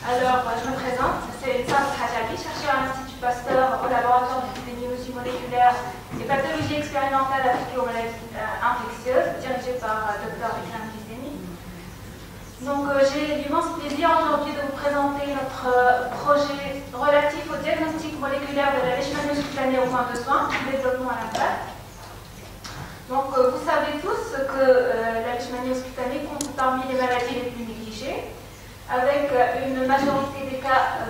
Alors, je me présente, c'est Sarah Hajabi, chercheur à l'Institut Pasteur au laboratoire d'épidémiologie moléculaire et pathologie expérimentale appliquée aux maladies infectieuses, dirigée par Dr. Ikram Kizemi. Donc, j'ai l'immense plaisir aujourd'hui de vous présenter notre projet relatif au diagnostic moléculaire de la leishmaniose cutanée aux points de soins, développement à l'impact. Donc, vous savez tous que la leishmaniose cutanée compte parmi les maladies les plus négligées, avec une majorité des cas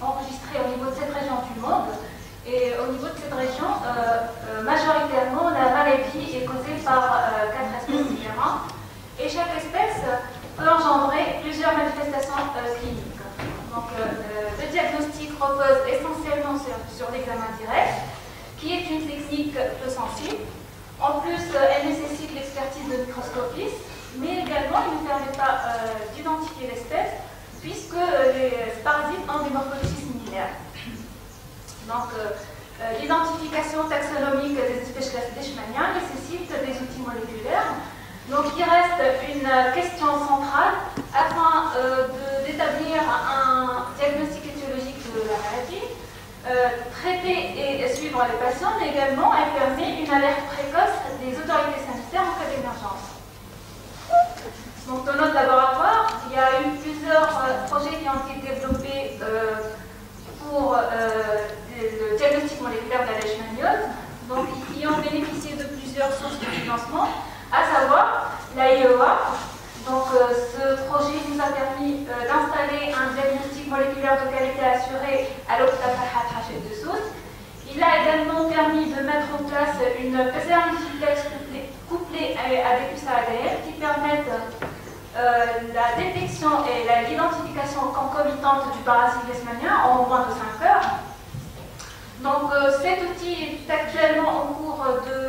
enregistrés au niveau de cette région du monde. Et au niveau de cette région, majoritairement, la maladie est causée par 4 espèces différentes. Et chaque espèce peut engendrer plusieurs manifestations cliniques. Donc, le diagnostic repose essentiellement sur l'examen direct, qui est une technique peu sensible. En plus, elle nécessite l'expertise de microscopistes, mais également, il ne permet pas d'identifier l'espèce, puisque les parasites ont des morphologies similaires. Donc, l'identification taxonomique des espèces leishmaniennes nécessite des outils moléculaires. Donc, il reste une question centrale afin d'établir un diagnostic étiologique de la maladie, traiter et suivre les patients, mais également, elle permet une alerte précoce des autorités sanitaires en cas d'émergence. Donc, dans notre laboratoire, il y a eu plusieurs projets qui ont été développés pour le diagnostic moléculaire de la leishmaniose, donc qui ont bénéficié de plusieurs sources de financement, à savoir l'AIEA. Donc, ce projet nous a permis d'installer un diagnostic moléculaire de qualité assurée à l'hôpital Farhat Rachid de Sousse. Il a également permis de mettre en place une PCR multiplex couplée à des puces ADN qui permettent la détection et l'identification concomitante du parasite leishmanien en moins de 5 heures. Donc, cet outil est actuellement en cours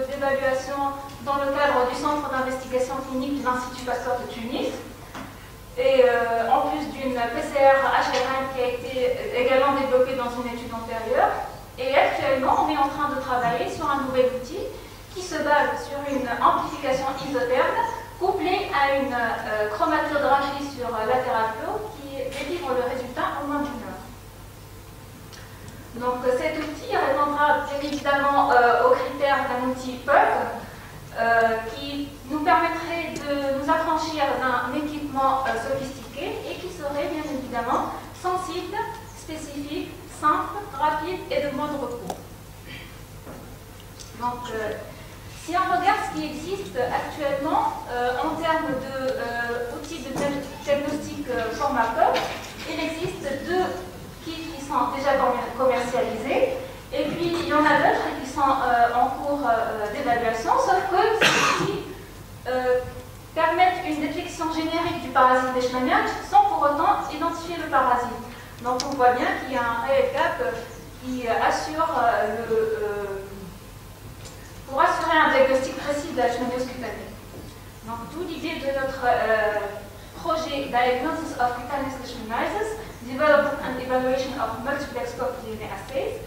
d'évaluation dans le cadre du Centre d'investigation clinique de l'Institut Pasteur de Tunis. Et en plus d'une PCR HRM qui a été également développée dans une étude antérieure. Et actuellement, on est en train de travailler sur un nouvel outil qui se base sur une amplification isotherme couplée à une chromatographie sur latéral flow qui délivre le résultat en moins d'1 heure. Donc cet outil répondra bien évidemment aux critères d'un outil PUG qui nous permettrait de nous affranchir d'un équipement sophistiqué et qui serait bien évidemment sensible, spécifique, simple, rapide et de moindre coût. Donc, si on regarde ce qui existe actuellement en termes d'outils de diagnostic format PUG, il existe 2 kits qui sont déjà commercialisés, et puis il y en a d'autres qui sont en cours d'évaluation, sauf que ceux-ci permettent une détection générique du parasite leishmanien sans pour autant identifier le parasite. Donc on voit bien qu'il y a un réel gap qui assure pour assurer un diagnostic précis de la leishmaniose cutanée. Donc d'où l'idée de notre projet Diagnosis of Cutaneous Leishmaniasis, Development and Evaluation of Multiplex DNA Assays,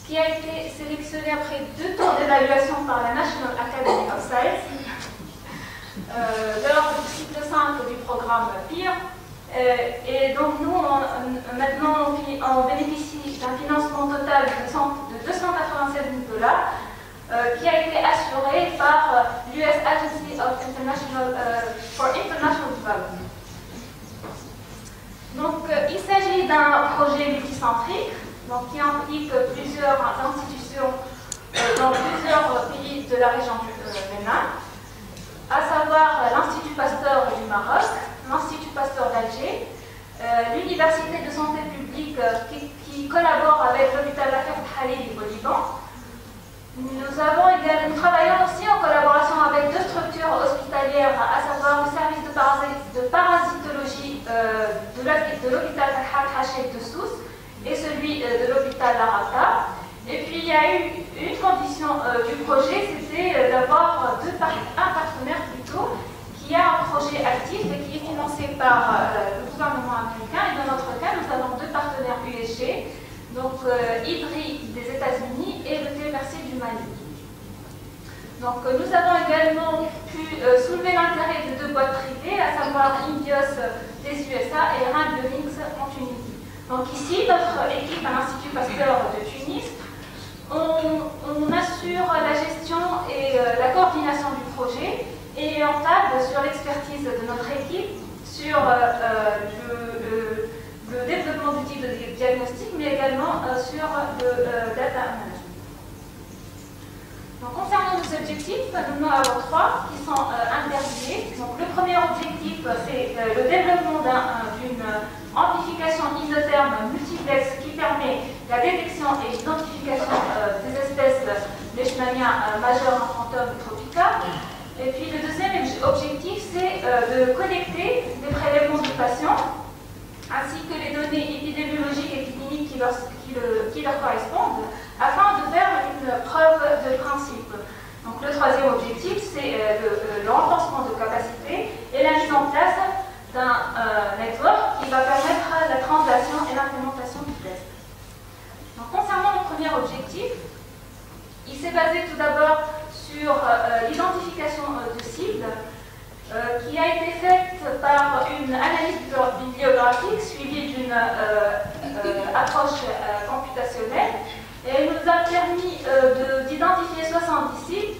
qui a été sélectionné après 2 tours d'évaluation par la National Academy of Science lors du cycle 5 du programme PIR. Et donc nous, maintenant, on bénéficie d'un financement total de 287 000 $, qui a été assuré par l'US Agency for International Development. Donc il s'agit d'un projet multicentrique, donc, qui implique plusieurs institutions dans plusieurs pays de la région du MENA, à savoir l'Institut Pasteur du Maroc, l'Institut Pasteur d'Alger, l'Université de santé publique qui collabore avec l'hôpital Lafayette Khalili au Liban. Nous travaillons aussi en collaboration avec 2 structures hospitalières, à savoir le service de parasitologie de l'hôpital Al-Hachek de Sousse et celui de l'hôpital Larata. Et puis il y a eu une condition du projet, c'était d'avoir un partenaire plutôt qui a un projet actif et qui est financé par le gouvernement américain. Et dans notre cas, nous avons 2 partenaires USG, donc IDRI des États-Unis et le TMRC du Mali. Donc nous avons également pu soulever l'intérêt de 2 boîtes privées, à savoir INBIOS des des USA et RAN de Links en Tunisie. Donc ici, notre équipe à l'Institut Pasteur de Tunis, on assure la gestion et la coordination du projet et on table sur l'expertise de notre équipe sur le développement d'outils de diagnostic, mais également sur le data management. Donc, concernant nos objectifs, nous en avons trois qui sont interliés. Donc, le premier objectif, c'est le développement d'une amplification isotherme multiplex qui permet la détection et l'identification des espèces leishmaniennes majeures, infantômes et tropicales. Et puis le deuxième objectif, c'est de collecter des prélèvements du patient ainsi que les données épidémiologiques et cliniques qui leur correspondent afin de faire une preuve de principe. Donc le troisième objectif, c'est le renforcement de capacité et la mise en place d'un network qui va permettre la translation et l'implémentation du test. Donc, concernant le premier objectif, il s'est basé tout d'abord sur l'identification de cibles qui a été faite par une analyse bibliographique suivie d'une approche computationnelle et elle nous a permis d'identifier 70 cibles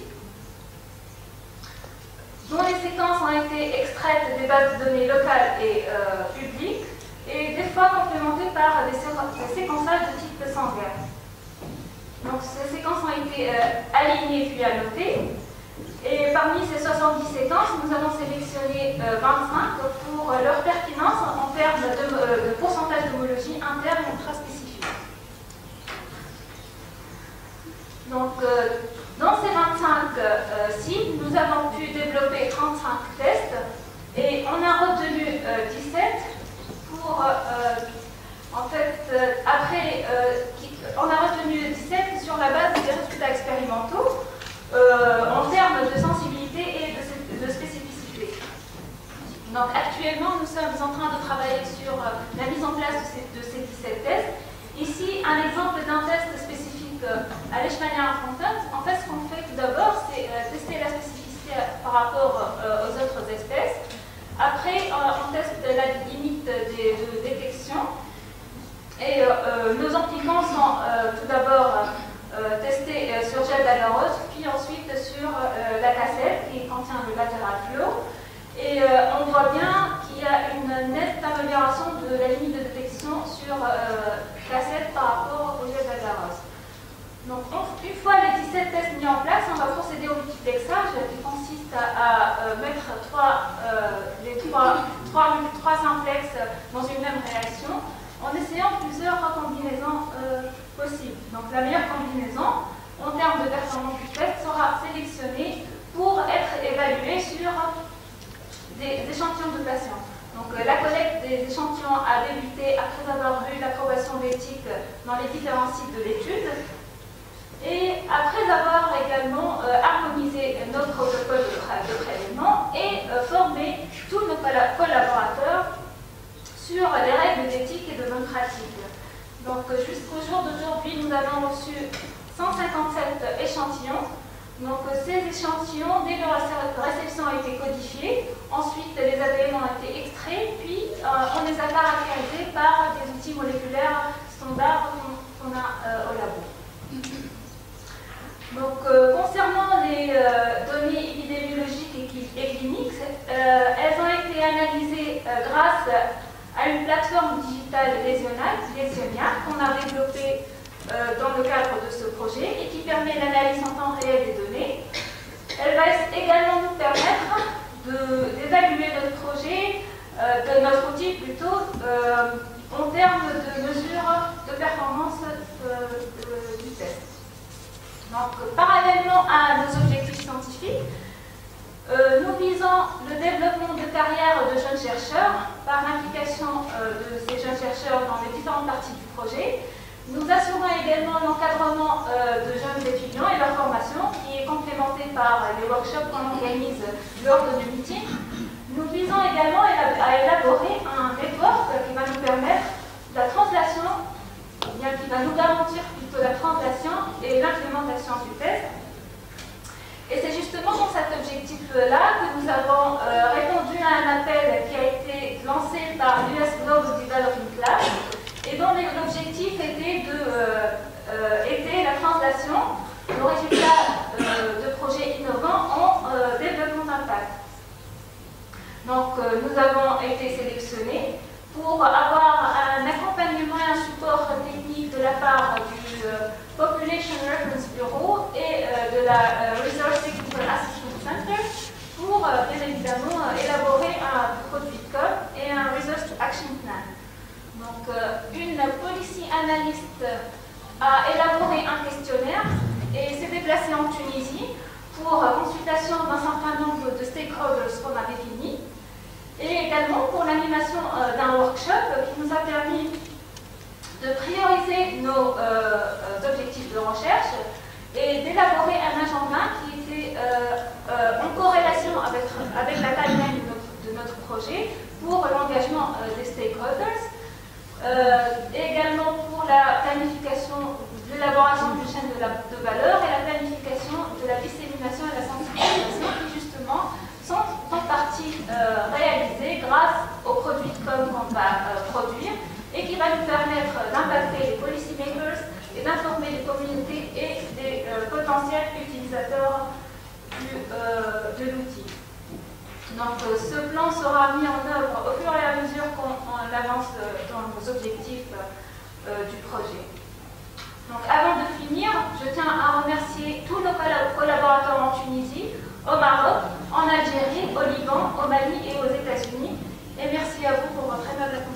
dont les séquences ont été extraites des bases de données locales et publiques et des fois complémentées par des séquençages de type sanguin. Donc ces séquences ont été alignées puis annotées. Et parmi ces 70 séquences, nous avons sélectionné 25 pour leur pertinence en termes de pourcentage d'homologie interne et intraspécifique. Donc, dans ces 25 cibles, nous avons pu développer 35 tests et on a retenu 17 pour, en fait, on a retenu 17 sur la base des résultats expérimentaux en termes de sensibilité et de spécificité. Donc actuellement, nous sommes en train de travailler sur la mise en place de ces 17 tests. Ici, un exemple d'un test spécifique à Leishmania infantile. En fait, ce qu'on fait tout d'abord, c'est tester la spécificité par rapport aux autres espèces. Après, on teste la limite de détection. Et nos anticorps sont tout d'abord testés sur gel d'agarose, puis ensuite sur la cassette qui contient le lateral flow. Et on voit bien qu'il y a une nette amélioration de la limite de détection sur cassette par rapport au gel d'agarose. Donc, une fois les 17 tests mis en place, on va procéder au multiplexage qui consiste à mettre trois simplex dans une même réaction en essayant plusieurs combinaisons possibles. Donc la meilleure combinaison en termes de performance du test sera sélectionnée pour être évaluée sur des échantillons de patients. Donc la collecte des échantillons a débuté après avoir vu l'approbation d'éthique dans les différents sites de l'étude et après avoir également harmonisé notre protocole de prélèvement et formé tous nos collaborateurs sur les règles d'éthique et de bonne pratique. Donc jusqu'au jour d'aujourd'hui, nous avons reçu 157 échantillons. Donc ces échantillons, dès leur réception, ont été codifiés. Ensuite, les ADN ont été extraits, puis on les a caractérisés par des outils moléculaires standards qu'on a au labo. Donc concernant les données épidémiologiques et cliniques, elles ont été analysées grâce à une plateforme digitale Lesionia qu'on a développée dans le cadre de ce projet et qui permet l'analyse en temps réel des données. Elle va également nous permettre d'évaluer notre projet, de notre outil plutôt, en termes de mesure de performance du test. Donc, parallèlement à nos objectifs scientifiques, nous visons le développement de carrières de jeunes chercheurs par l'implication de ces jeunes chercheurs dans les différentes parties du projet. Nous assurons également l'encadrement de jeunes étudiants et leur formation qui est complémentée par les workshops qu'on organise lors de nos meetings. Nous visons également à élaborer un network qui va nous permettre la translation, bien qui va nous garantir plutôt la translation et l'implémentation du test. Et c'est justement dans cet objectif-là que nous avons répondu à un appel qui a été lancé par Donc nous avons été sélectionnés pour avoir un accompagnement et un support technique de la part du Population Reference Bureau et de la Resource Technical Assistance Center pour bien évidemment élaborer un produit de com et un Resource to Action Plan. Donc une policy analyst a élaboré un questionnaire et s'est déplacée en Tunisie pour consultation d'un certain nombre de stakeholders qu'on a définis, et également pour l'animation d'un workshop qui nous a permis de prioriser nos objectifs de recherche et d'élaborer un agenda qui était en corrélation avec la timeline de notre projet pour l'engagement des stakeholders, également pour la planification, l'élaboration d'une chaîne de valeur et la planification de la dissémination et la sensibilisation qui justement sont en partie réalisées grâce aux produits de com qu'on va produire et qui va nous permettre d'impacter les policymakers et d'informer les communautés et des potentiels utilisateurs de l'outil. Donc ce plan sera mis en œuvre au fur et à mesure qu'on avance dans nos objectifs du projet. Donc avant de finir, je tiens à remercier tous nos collaborateurs en Tunisie, au Maroc, en Algérie, au Liban, au Mali et aux États-Unis. Et merci à vous pour votre aimable attention.